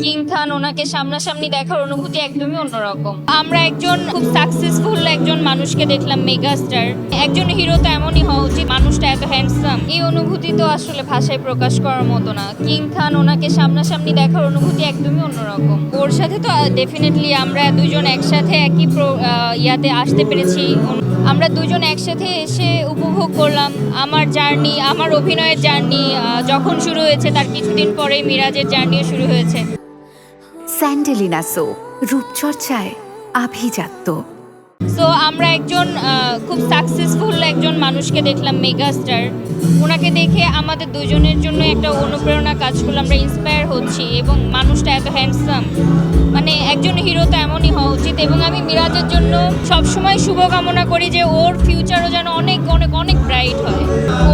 King খান, ওনাকে সামনাসামনি দেখার অনুভূতি একদমই অন্যরকম। আমরা একজন খুব সাকসেসফুল একজন মানুষকে দেখলাম, মেগাস্টার। একজন হিরো তো এমনই হওয়া উচিত, মানুষটা এত হ্যান্ডসাম। এই অনুভূতি তো আসলে ভাষায় প্রকাশ করার মতো না। কিং খান, ওনাকে সামনাসামনি দেখার অনুভূতি একদমই অন্যরকম। ওর সাথে তো ডেফিনেটলি আমরা দুজন একসাথে একই ইয়াতে আসতে পেরেছি। আমরা দুজন একসাথে এসে উপভোগ করলাম আমার জার্নি, আমার অভিনয়ের জার্নি যখন শুরু হয়েছে তার কিছুদিন পরেই মিরাজের জার্নিও শুরু হয়েছে। স্যান্ডেলিনা সো, রূপচর্চায় আভিজাত্য। সো আমরা একজন খুব সাকসেসফুল একজন মানুষকে দেখলাম, মেগাস্টার। ওনাকে দেখে আমাদের দুজনের জন্য একটা অনুপ্রেরণা কাজ করলো, আমরা ইন্সপায়ার হচ্ছি। এবং মানুষটা এত হ্যান্ডসাম, মানে একজন হিরো তো এমনই হওয়া উচিত। এবং আমি মিরাজের জন্য সবসময় শুভকামনা করি যে ওর ফিউচারও যেন অনেক অনেক অনেক ব্রাইট হয়।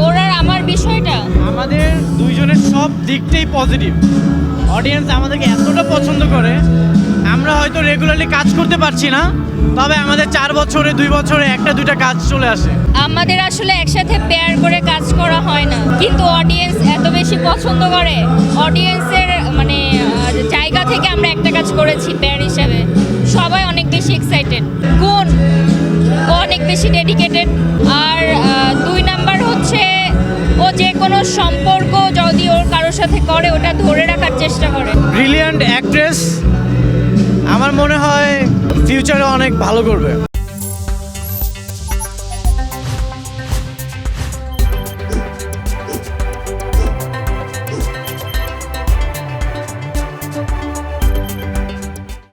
ওর আর আমার বিষয়টা, আমাদের দুইজনের সব দিকটাই পজিটিভ। অডিয়েন্স আমাদেরকে এতটা পছন্দ করে, আমরা হয়তো রেগুলারলি কাজ করতে পারছি না, তবে আমাদের 4 বছরে 2 বছরে একটা দুইটা কাজ চলে আসে। আমাদের আসলে একসাথে পেয়ার করে কাজ করা হয় না, কিন্তু অডিয়েন্স এত বেশি পছন্দ করে। অডিয়েন্সের মানে জায়গা থেকে আমরা একটা কাজ করেছি পেয়ার হিসেবে। সবাই অনেক বেশি এক্সাইটেড। গুণ, ও অনেক বেশি ডেডিকেটেড। আর 2 নাম্বার হচ্ছে ও যে কোনো সম্পর্ক যদি ওর কারোর সাথে করে ওটা ধরে রাখার চেষ্টা করে। ব্রিলিয়ান্ট অ্যাক্ট্রেস, আমার মনে হয় ফিউচারে অনেক ভালো করবে।